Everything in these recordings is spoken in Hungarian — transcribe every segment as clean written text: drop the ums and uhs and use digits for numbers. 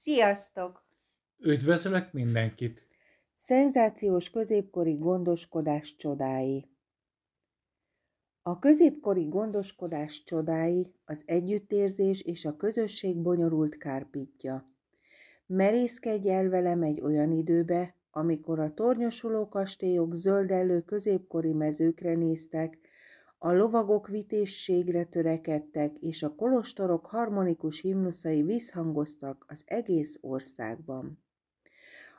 Sziasztok! Üdvözlök mindenkit! Szenzációs középkori gondoskodás csodái. A középkori gondoskodás csodái az együttérzés és a közösség bonyolult kárpítja. Merészkedj el velem egy olyan időbe, amikor a tornyosuló kastélyok zöldellő középkori mezőkre néztek, a lovagok vitézségre törekedtek, és a kolostorok harmonikus himnuszai visszhangoztak az egész országban.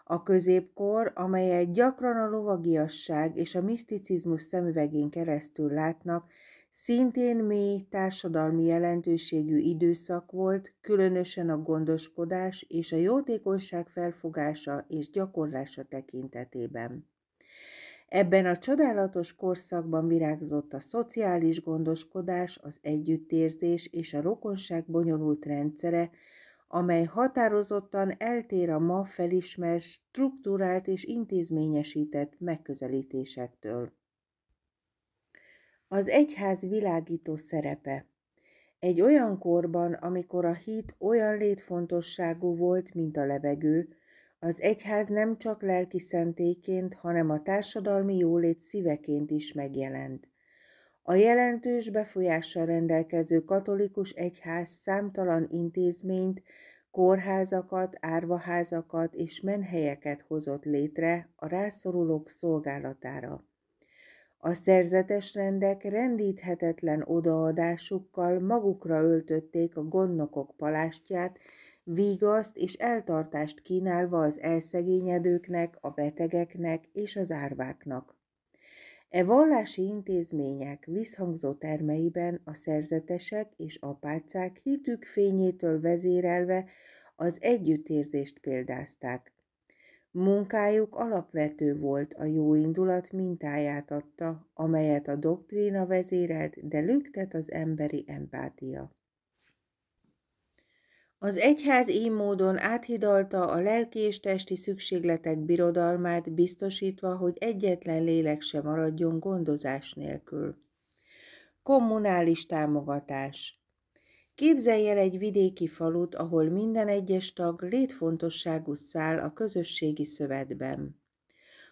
A középkor, amelyet gyakran a lovagiasság és a miszticizmus szemüvegén keresztül látnak, szintén mély társadalmi jelentőségű időszak volt, különösen a gondoskodás és a jótékonyság felfogása és gyakorlása tekintetében. Ebben a csodálatos korszakban virágzott a szociális gondoskodás, az együttérzés és a rokonság bonyolult rendszere, amely határozottan eltér a ma felismert, strukturált és intézményesített megközelítésektől. Az egyház világító szerepe. Egy olyan korban, amikor a hit olyan létfontosságú volt, mint a levegő, az egyház nem csak lelki szentélyként, hanem a társadalmi jólét szíveként is megjelent. A jelentős befolyással rendelkező katolikus egyház számtalan intézményt, kórházakat, árvaházakat és menhelyeket hozott létre a rászorulók szolgálatára. A szerzetes rendek rendíthetetlen odaadásukkal magukra öltötték a gondnokok palástját, vigaszt és eltartást kínálva az elszegényedőknek, a betegeknek és az árváknak. E vallási intézmények visszhangzó termeiben a szerzetesek és apácák hitük fényétől vezérelve az együttérzést példázták. Munkájuk alapvető volt, a jóindulat mintáját adta, amelyet a doktrína vezérelt, de lüktet az emberi empátia. Az egyház így módon áthidalta a lelki és testi szükségletek birodalmát, biztosítva, hogy egyetlen lélek sem maradjon gondozás nélkül. Kommunális támogatás. Képzelj el egy vidéki falut, ahol minden egyes tag létfontosságú szál a közösségi szövetben.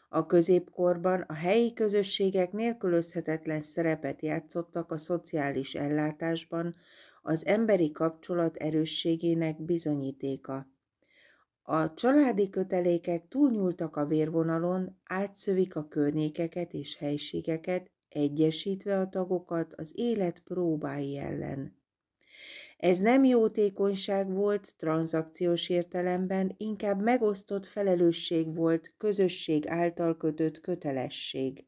A középkorban a helyi közösségek nélkülözhetetlen szerepet játszottak a szociális ellátásban, az emberi kapcsolat erősségének bizonyítéka. A családi kötelékek túlnyúltak a vérvonalon, átszövik a környékeket és helységeket, egyesítve a tagokat az élet próbái ellen. Ez nem jótékonyság volt tranzakciós értelemben, inkább megosztott felelősség volt, közösség által kötött kötelesség.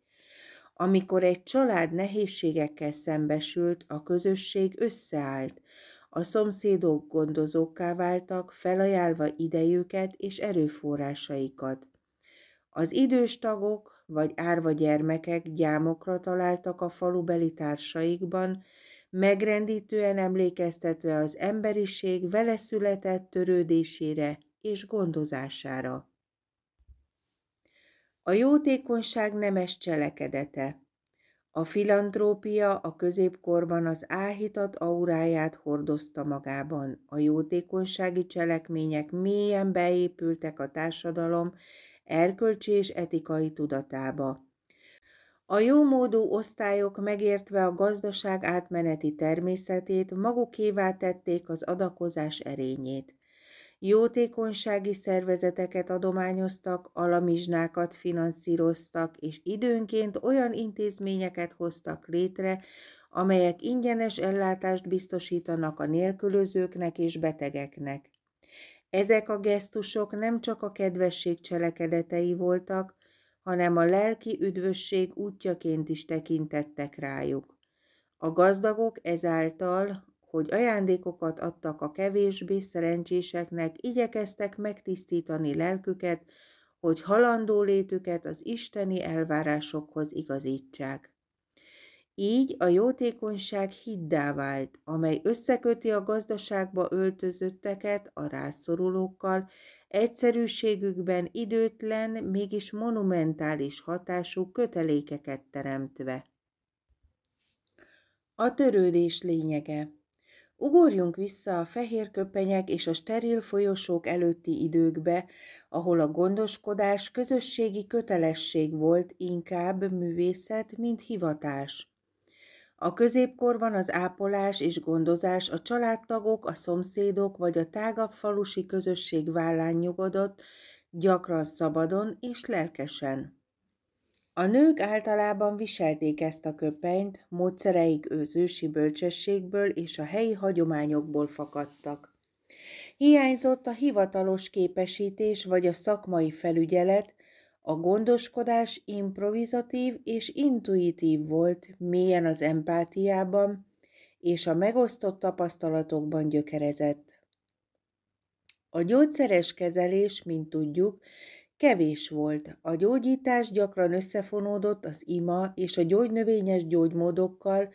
Amikor egy család nehézségekkel szembesült, a közösség összeállt, a szomszédok gondozókká váltak, felajánlva idejüket és erőforrásaikat. Az idős tagok vagy árva gyermekek gyámokra találtak a falubeli társaikban, megrendítően emlékeztetve az emberiség vele született törődésére és gondozására. A jótékonyság nemes cselekedete. A filantrópia a középkorban az áhítat auráját hordozta magában. A jótékonysági cselekmények mélyen beépültek a társadalom erkölcsi és etikai tudatába. A jómódú osztályok megértve a gazdaság átmeneti természetét magukévá tették az adakozás erényét. Jótékonysági szervezeteket adományoztak, alamizsnákat finanszíroztak, és időnként olyan intézményeket hoztak létre, amelyek ingyenes ellátást biztosítanak a nélkülözőknek és betegeknek. Ezek a gesztusok nem csak a kedvesség cselekedetei voltak, hanem a lelki üdvösség útjaként is tekintettek rájuk. A gazdagok ezáltal, hogy ajándékokat adtak a kevésbé szerencséseknek, igyekeztek megtisztítani lelküket, hogy halandó létüket az isteni elvárásokhoz igazítsák. Így a jótékonyság hiddá vált, amely összeköti a gazdaságba öltözötteket a rászorulókkal, egyszerűségükben időtlen, mégis monumentális hatású kötelékeket teremtve. A törődés lényege. Ugorjunk vissza a fehér köpenyek és a steril folyosók előtti időkbe, ahol a gondoskodás közösségi kötelesség volt, inkább művészet, mint hivatás. A középkorban az ápolás és gondozás a családtagok, a szomszédok vagy a tágabb falusi közösség vállán nyugodott, gyakran szabadon és lelkesen. A nők általában viselték ezt a köpenyt, módszereik ősősi bölcsességből és a helyi hagyományokból fakadtak. Hiányzott a hivatalos képesítés vagy a szakmai felügyelet, a gondoskodás improvizatív és intuitív volt, mélyen az empátiában és a megosztott tapasztalatokban gyökerezett. A gyógyszeres kezelés, mint tudjuk, kevés volt. A gyógyítás gyakran összefonódott az ima és a gyógynövényes gyógymódokkal,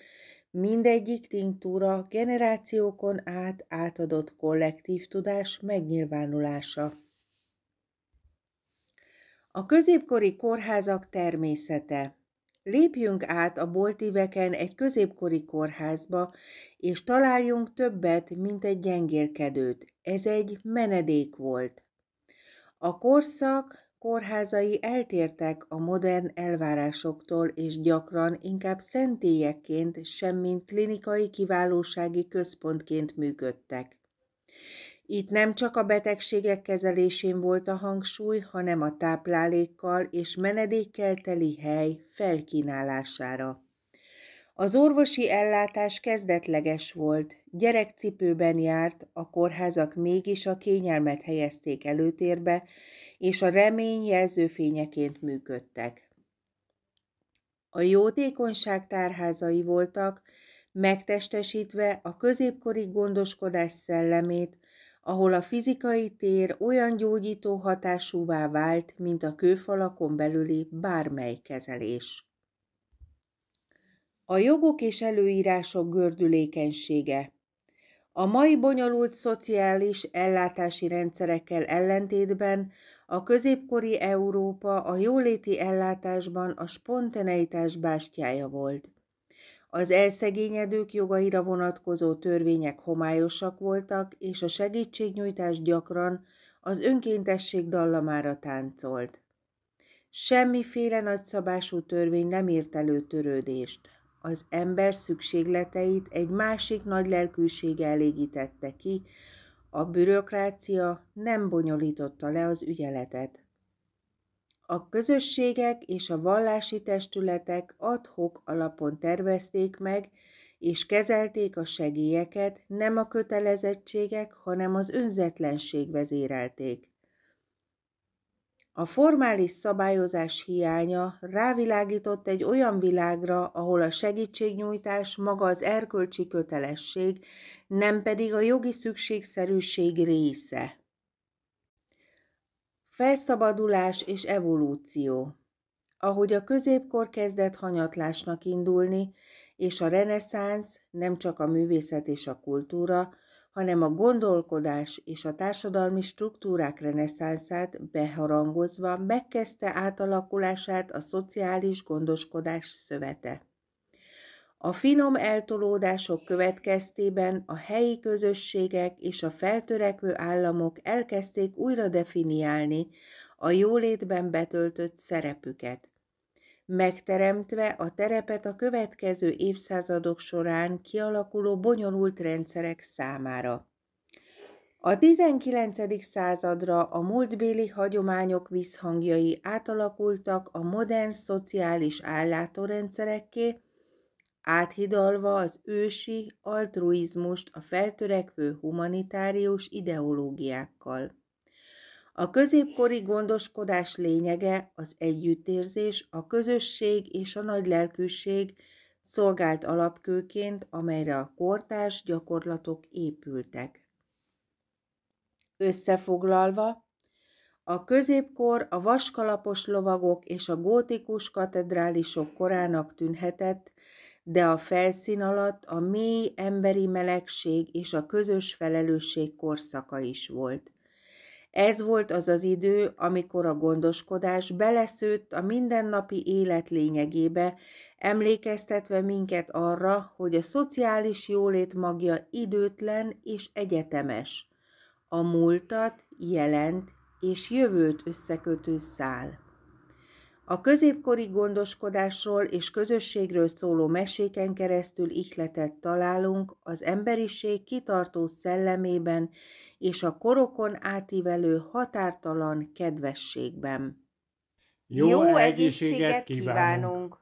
mindegyik tinktúra generációkon át átadott kollektív tudás megnyilvánulása. A középkori kórházak természete. Lépjünk át a boltíveken egy középkori kórházba, és találjunk többet, mint egy gyengélkedőt. Ez egy menedék volt. A korszak kórházai eltértek a modern elvárásoktól, és gyakran inkább szentélyekként, semmint klinikai kiválósági központként működtek. Itt nem csak a betegségek kezelésén volt a hangsúly, hanem a táplálékkal és menedékkel teli hely felkínálására. Az orvosi ellátás kezdetleges volt, gyerekcipőben járt, a kórházak mégis a kényelmet helyezték előtérbe, és a remény jelzőfényeként működtek. A jótékonyság tárházai voltak, megtestesítve a középkori gondoskodás szellemét, ahol a fizikai tér olyan gyógyító hatásúvá vált, mint a kőfalakon belüli bármely kezelés. A jogok és előírások gördülékenysége. A mai bonyolult szociális ellátási rendszerekkel ellentétben a középkori Európa a jóléti ellátásban a spontaneitás bástyája volt. Az elszegényedők jogaira vonatkozó törvények homályosak voltak, és a segítségnyújtás gyakran az önkéntesség dallamára táncolt. Semmiféle nagyszabású törvény nem írt elő törődést. Az ember szükségleteit egy másik nagy lelkűsége elégítette ki, a bürokrácia nem bonyolította le az ügyeletet. A közösségek és a vallási testületek ad hoc alapon tervezték meg és kezelték a segélyeket, nem a kötelezettségek, hanem az önzetlenség vezérelték. A formális szabályozás hiánya rávilágított egy olyan világra, ahol a segítségnyújtás maga az erkölcsi kötelesség, nem pedig a jogi szükségszerűség része. Felszabadulás és evolúció. Ahogy a középkor kezdett hanyatlásnak indulni, és a reneszánsz nem csak a művészet és a kultúra, hanem a gondolkodás és a társadalmi struktúrák reneszánszát beharangozva megkezdte átalakulását a szociális gondoskodás szövete. A finom eltolódások következtében a helyi közösségek és a feltörekvő államok elkezdték újra definiálni a jólétben betöltött szerepüket, megteremtve a terepet a következő évszázadok során kialakuló bonyolult rendszerek számára. A 19. századra a múltbéli hagyományok visszhangjai átalakultak a modern szociális ellátórendszerekké, áthidalva az ősi altruizmust a feltörekvő humanitárius ideológiákkal. A középkori gondoskodás lényege az együttérzés, a közösség és a nagylelkűség szolgált alapkőként, amelyre a kortárs gyakorlatok épültek. Összefoglalva, a középkor a vaskalapos lovagok és a gótikus katedrálisok korának tűnhetett, de a felszín alatt a mély emberi melegség és a közös felelősség korszaka is volt. Ez volt az az idő, amikor a gondoskodás beleszőtt a mindennapi élet lényegébe, emlékeztetve minket arra, hogy a szociális jólét magja időtlen és egyetemes, a múltat, jelent és jövőt összekötő szál. A középkori gondoskodásról és közösségről szóló meséken keresztül ihletet találunk az emberiség kitartó szellemében és a korokon átívelő határtalan kedvességben. Jó egészséget kívánunk!